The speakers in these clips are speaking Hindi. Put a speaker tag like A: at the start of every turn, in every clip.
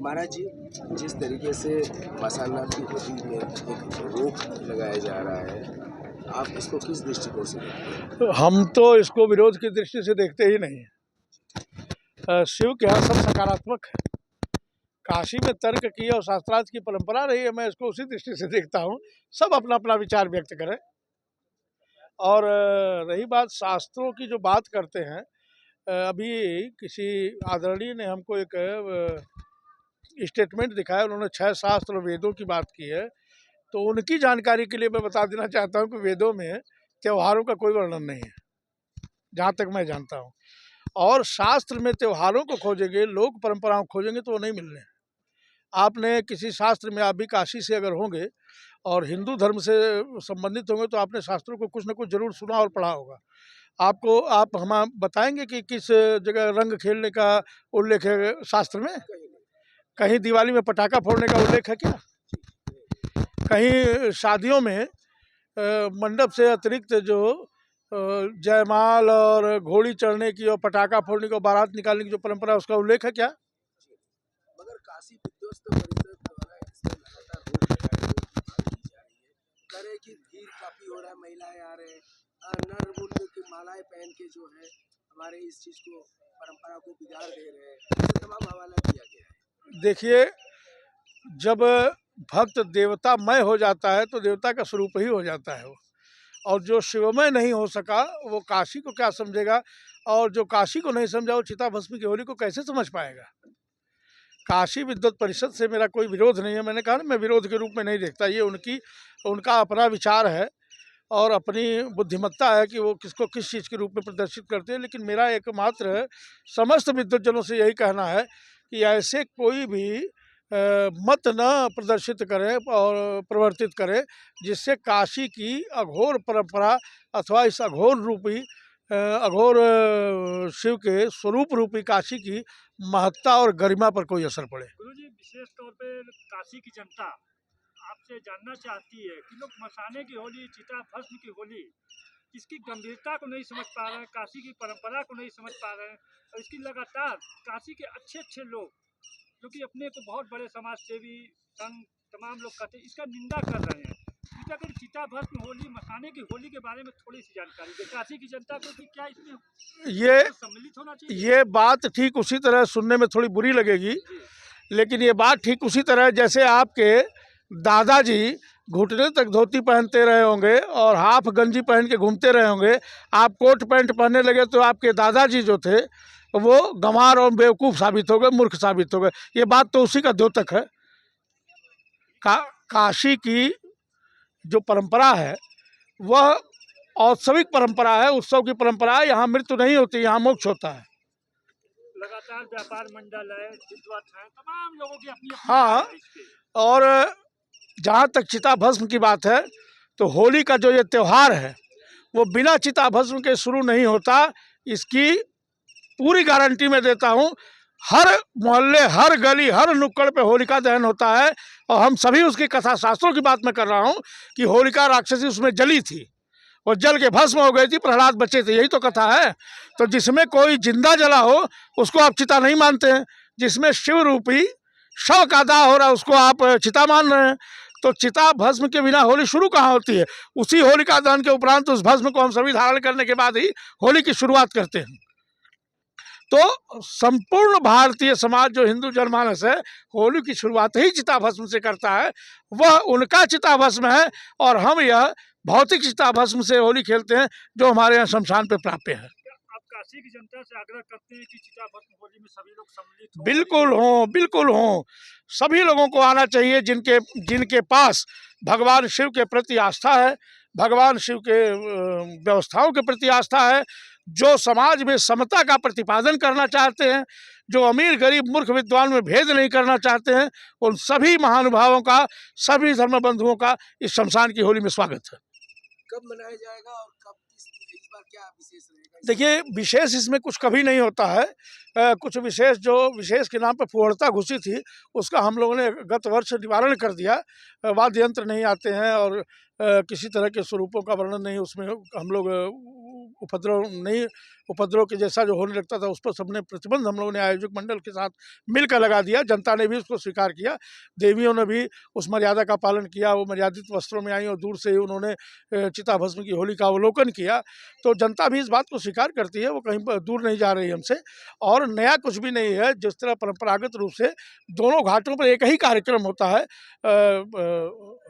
A: महाराज जी, जिस तरीके से मसाला की होली में एक रोक लगाया जा रहा है, आप इसको किस दृष्टिकोण से देखते हैं?
B: हम तो इसको विरोध की दृष्टि से देखते ही नहीं। शिव के यहाँ सब सकारात्मक है। काशी में तर्क की और शास्त्रार्थ की परंपरा रही है, मैं इसको उसी दृष्टि से देखता हूँ। सब अपना अपना विचार व्यक्त करें। और रही बात शास्त्रों की, जो बात करते हैं, अभी किसी आदरणीय ने हमको एक स्टेटमेंट दिखाया, उन्होंने 6 शास्त्र और वेदों की बात की है। तो उनकी जानकारी के लिए मैं बता देना चाहता हूँ कि वेदों में त्योहारों का कोई वर्णन नहीं है, जहाँ तक मैं जानता हूँ। और शास्त्र में त्योहारों को खोजेंगे, लोक परंपराओं को खोजेंगे तो वो नहीं मिलने। आपने किसी शास्त्र में, आप भी काशी से अगर होंगे और हिंदू धर्म से संबंधित होंगे, तो आपने शास्त्रों को कुछ न कुछ जरूर सुना और पढ़ा होगा। आप हम बताएंगे कि किस जगह रंग खेलने का उल्लेख है शास्त्र में? कहीं दिवाली में पटाखा फोड़ने का उल्लेख है क्या? कहीं शादियों में मंडप से अतिरिक्त जो जयमाल और घोड़ी चढ़ने की और पटाखा फोड़ने की और बारात निकालने की जो परंपरा है, उसका उल्लेख है क्या?
A: मगर काशी विध्वस्त परिषद द्वारा इसमें लगातार रोक लगाई जा रही है। कह रहे कि भीड़ काफी हो रहा है, महिलाएं आ रहे हैं, नर मुंड की मालाएं पहन के जो है हमारे इस चीज को, परंपरा को बिगाड़ दे रहे हैं। ये तमाम हवाला दिया गया है।
B: देखिए, जब भक्त देवतामय हो जाता है तो देवता का स्वरूप ही हो जाता है वो। और जो शिवमय नहीं हो सका, वो काशी को क्या समझेगा? और जो काशी को नहीं समझा, वो चिता भस्मी की होली को कैसे समझ पाएगा? काशी विद्वत परिषद से मेरा कोई विरोध नहीं है। मैंने कहा ना, मैं विरोध के रूप में नहीं देखता। ये उनका अपना विचार है और अपनी बुद्धिमत्ता है कि वो किसको किस चीज़ के रूप में प्रदर्शित करते हैं। लेकिन मेरा एकमात्र समस्त विद्वतजनों से यही कहना है कि ऐसे कोई भी मत न प्रदर्शित करें और प्रवर्तित करें जिससे काशी की अघोर परंपरा अथवा इस अघोर शिव के स्वरूप रूपी काशी की महत्ता और गरिमा पर कोई असर पड़े।
C: गुरुजी, विशेष तौर पे काशी की जनता आपसे जानना चाहती है कि लोग मसाने की होली, चिता भस्म की होली, इसकी गंभीरता को नहीं समझ पा रहे हैं, काशी की परंपरा को नहीं समझ पा रहे हैं। और इसकी लगातार काशी के अच्छे अच्छे लोग, जो कि अपने को बहुत बड़े समाज सेवी संघ तमाम लोग कहते हैं, इसका निंदा कर रहे हैं। अगर चिता भस्म होली, मसाने की होली के बारे में थोड़ी सी जानकारी दे काशी की जनता को कि क्या इसमें
B: ये
C: सम्मिलित होना चाहिए।
B: ये बात ठीक उसी तरह सुनने में थोड़ी बुरी लगेगी, लेकिन ये बात ठीक उसी तरह जैसे आपके दादाजी घुटने तक धोती पहनते रहे होंगे और हाफ गंजी पहन के घूमते रहे होंगे। आप कोट पैंट पहनने लगे तो आपके दादाजी जो थे वो गंवार और बेवकूफ़ साबित हो गए, मूर्ख साबित हो गए। ये बात तो उसी का द्योतक है। काशी की जो परंपरा है वह औत्सविक परंपरा है, उत्सव की परंपरा है। यहाँ मृत्यु नहीं होती, यहाँ मोक्ष होता है।
C: लगातार व्यापार मंडल है, विद्वत है, तमाम लोगों की अपनी
B: हाँ, और जहाँ तक चिता भस्म की बात है, तो होली का जो ये त्यौहार है वो बिना चिता भस्म के शुरू नहीं होता। इसकी पूरी गारंटी मैं देता हूँ। हर मोहल्ले, हर गली, हर नुक्कड़ पे होलिका दहन होता है। और हम सभी उसकी कथा शास्त्रों की बात मैं कर रहा हूँ कि होलिका राक्षसी उसमें जली थी, वो जल के भस्म हो गई थी, प्रहलाद बचे थे, यही तो कथा है। तो जिसमें कोई जिंदा जला हो उसको आप चिता नहीं मानते हैं, जिसमें शिव रूपी शव का दाह हो रहा है उसको आप चिता मान रहे हैं। तो चिता भस्म के बिना होली शुरू कहाँ होती है? उसी होलिका दहन के उपरांत उस भस्म को हम सभी धारण करने के बाद ही होली की शुरुआत करते हैं। तो संपूर्ण भारतीय समाज जो हिंदू जनमानस है, होली की शुरुआत ही चिता भस्म से करता है। वह उनका चिता भस्म है और हम यह भौतिक चिता भस्म से होली खेलते हैं जो हमारे यहाँ शमशान पे प्राप्य है।
C: आप काशी की जनता से आग्रह करते हैं कि चिता भस्म होली में सभी लोग सम्मिलित हों?
B: बिल्कुल हों, बिल्कुल हों। सभी लोगों को आना चाहिए जिनके पास भगवान शिव के प्रति आस्था है, भगवान शिव के व्यवस्थाओं के प्रति आस्था है, जो समाज में समता का प्रतिपादन करना चाहते हैं, जो अमीर गरीब मूर्ख विद्वान में भेद नहीं करना चाहते हैं, उन सभी महानुभावों का, सभी धर्म बंधुओं का इस शमशान की होली में स्वागत है।
A: कब मनाया जाएगा और कब इस बार क्या विशेष रहेगा?
B: देखिए, विशेष इसमें कुछ कभी नहीं होता है। कुछ विशेष के नाम पर फुहड़ता घुसी थी, उसका हम लोगों ने गत वर्ष निवारण कर दिया। वाद्य यंत्र नहीं आते हैं और किसी तरह के स्वरूपों का वर्णन नहीं उसमें हम लोग उपद्रव के जैसा जो होने लगता था उस पर सबने प्रतिबंध हम लोगों ने आयोजक मंडल के साथ मिलकर लगा दिया। जनता ने भी उसको स्वीकार किया, देवियों ने भी उस मर्यादा का पालन किया, वो मर्यादित वस्त्रों में आई और दूर से ही उन्होंने चिता भस्म की होली का अवलोकन किया। तो जनता भी इस बात को स्वीकार करती है, वो कहीं दूर नहीं जा रही हमसे। और नया कुछ भी नहीं है, जिस तरह परंपरागत रूप से दोनों घाटों पर एक ही कार्यक्रम होता है।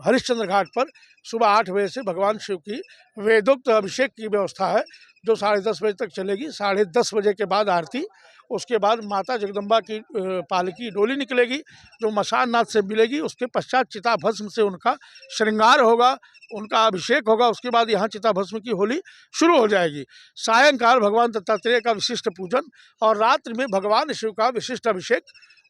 B: हरिश्चंद्र घाट पर सुबह 8 बजे से भगवान शिव की वेदोक्त अभिषेक की व्यवस्था है, जो 10:30 बजे तक चलेगी। 10:30 बजे के बाद आरती, उसके बाद माता जगदम्बा की पालकी डोली निकलेगी जो मसान नाथ से मिलेगी। उसके पश्चात चिता भस्म से उनका श्रृंगार होगा, उनका अभिषेक होगा। उसके बाद यहाँ चिता भस्म की होली शुरू हो जाएगी। सायंकाल भगवान दत्तात्रेय का विशिष्ट पूजन और रात्रि में भगवान शिव का विशिष्ट अभिषेक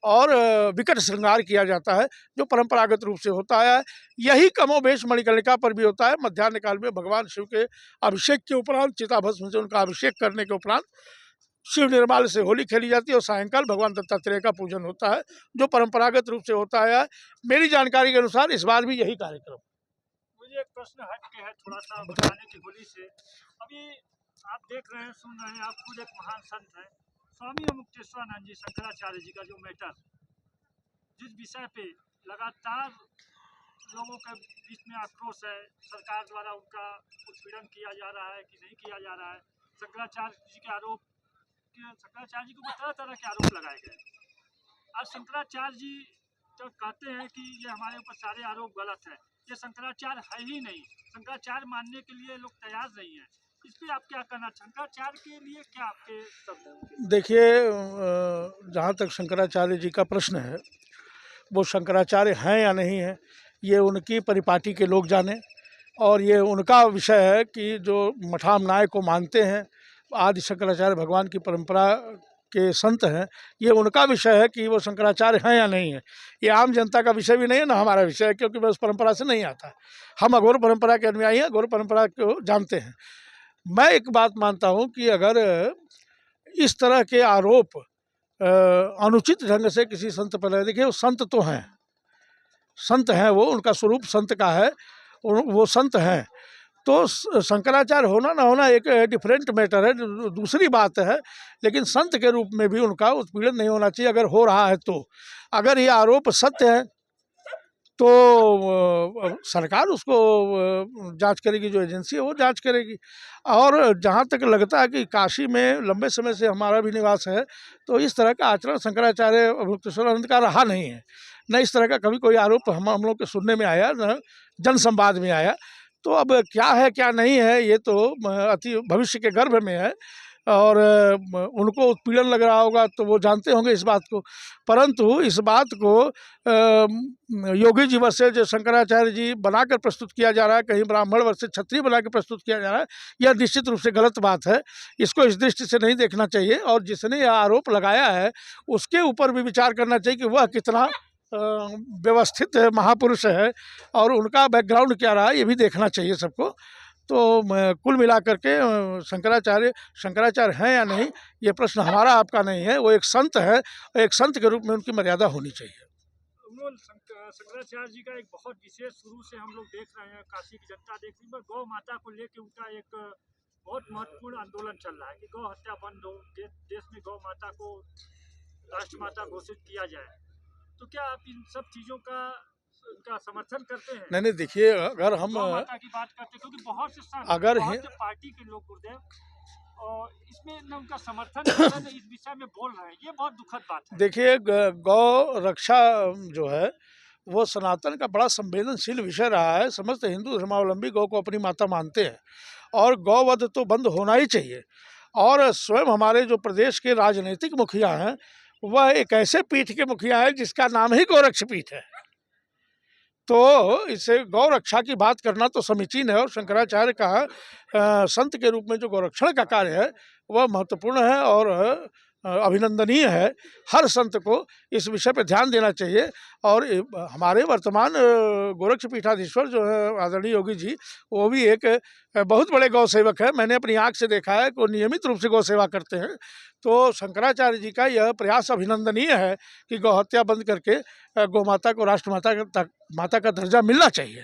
B: और विकट श्रृंगार किया जाता है, जो परंपरागत रूप से होता है। यही कमोबेश मणिकर्णिका पर भी होता है। मध्याह्न काल में भगवान शिव के अभिषेक के उपरांत चिता भस्म से उनका अभिषेक करने के उपरांत शिव निर्माल से होली खेली जाती है और सायंकाल भगवान दत्तात्रेय का पूजन होता है, जो परंपरागत रूप से होता है। मेरी जानकारी के अनुसार इस बार भी यही कार्यक्रम।
C: मुझे एक प्रश्न हट के है थोड़ा सा बताने की होली से। अभी आप देख रहे हैं, सुन रहे हैं, आप खुद एक महान संत हैं, स्वामी मुक्तेश्वरानंद जी शंकराचार्य जी का जो मैटर, जिस विषय पे लगातार लोगों के बीच में आक्रोश है, सरकार द्वारा उनका उत्पीड़न किया जा रहा है कि नहीं किया जा रहा है। शंकराचार्य जी के आरोप, शंकराचार्य जी को तरह तरह के आरोप लगाए गए। आज शंकराचार्य जी तो कहते हैं कि ये हमारे ऊपर सारे आरोप गलत है, ये शंकराचार्य है ही नहीं, शंकराचार्य मानने के लिए लोग तैयार नहीं है। इस पर आप क्या कहना, शंकराचार्य के लिए क्या आपके शब्द हैं?
B: देखिए, जहाँ तक शंकराचार्य जी का प्रश्न है, वो शंकराचार्य हैं या नहीं है, ये उनकी परिपाटी के लोग जाने। और ये उनका विषय है कि जो मठामनाय को मानते हैं, आदि शंकराचार्य भगवान की परंपरा के संत हैं, ये उनका विषय है कि वो शंकराचार्य हैं या नहीं है। ये आम जनता का विषय भी नहीं है, ना हमारा विषय है, क्योंकि मैं उस परंपरा से नहीं आता। हम अघोर परंपरा के अनुयायी हैं, अघोर परंपरा को जानते हैं। मैं एक बात मानता हूँ कि अगर इस तरह के आरोप अनुचित ढंग से किसी संत पर, देखिए वो संत तो हैं, संत हैं, वो उनका स्वरूप संत का है, वो संत हैं। तो शंकराचार्य होना ना होना एक डिफरेंट मैटर है, दूसरी बात है। लेकिन संत के रूप में भी उनका उत्पीड़न नहीं होना चाहिए अगर हो रहा है तो। अगर ये आरोप सत्य है तो सरकार उसको जांच करेगी, जो एजेंसी है वो जांच करेगी। और जहाँ तक लगता है कि काशी में लंबे समय से हमारा भी निवास है, तो इस तरह का आचरण शंकराचार्य मुक्तेश्वरानंद का रहा नहीं है। न इस तरह का कभी कोई आरोप हम लोग के सुनने में आया, न जन संवाद में आया। तो अब क्या है क्या नहीं है, ये तो अति भविष्य के गर्भ में है। और उनको उत्पीड़न लग रहा होगा तो वो जानते होंगे इस बात को। परंतु इस बात को योगी जी वर्ष से जो शंकराचार्य जी बनाकर प्रस्तुत किया जा रहा है, कहीं ब्राह्मण वर्ष से क्षत्रिय बना के प्रस्तुत किया जा रहा है, यह निश्चित रूप से गलत बात है। इसको इस दृष्टि से नहीं देखना चाहिए। और जिसने यह आरोप लगाया है उसके ऊपर भी विचार करना चाहिए कि वह कितना व्यवस्थित महापुरुष है और उनका बैकग्राउंड क्या रहा, ये भी देखना चाहिए सबको। तो कुल मिलाकर के शंकराचार्य हैं या नहीं, ये प्रश्न हमारा आपका नहीं है। वो एक संत है, एक संत के रूप में उनकी मर्यादा होनी चाहिए।
C: शंकराचार्य जी का एक बहुत विशेष, शुरू से हम लोग देख रहे हैं, काशी की जनता देख रही है, गौ माता को लेकर उनका एक बहुत महत्वपूर्ण आंदोलन चल रहा है कि गौ हत्या बंद हो, देश में गौ माता को राष्ट्रमाता घोषित किया जाए। तो क्या आप इन सब चीज़ों का उनका समर्थन करते हैं?
B: नहीं, देखिए, अगर हम
C: माता की बात करते हैं, क्योंकि बहुत से पार्टी के लोग गुरुदेव और इसमें न उनका समर्थन न इस विषय में बोल रहे हैं, ये बहुत दुखद बात है।
B: देखिए, गौ रक्षा जो है वो सनातन का बड़ा संवेदनशील विषय रहा है। समस्त हिंदू धर्मावलंबी गौ को अपनी माता मानते हैं और गौवध तो बंद होना ही चाहिए। और स्वयं हमारे जो प्रदेश के राजनीतिक मुखिया हैं, वह एक ऐसे पीठ के मुखिया है जिसका नाम ही गौरक्ष पीठ है। तो इसे गौ रक्षा की बात करना तो समीचीन है। और शंकराचार्य का संत के रूप में जो गौरक्षण का कार्य है वह महत्वपूर्ण है और अभिनंदनीय है। हर संत को इस विषय पर ध्यान देना चाहिए। और हमारे वर्तमान गोरक्ष पीठाधीश्वर जो है आदरणीय योगी जी, वो भी एक बहुत बड़े गौ सेवक है। मैंने अपनी आंख से देखा है कि वो नियमित रूप से गौ सेवा करते हैं। तो शंकराचार्य जी का यह प्रयास अभिनंदनीय है कि गौ हत्या बंद करके गौ माता को राष्ट्रमाता माता का दर्जा मिलना चाहिए।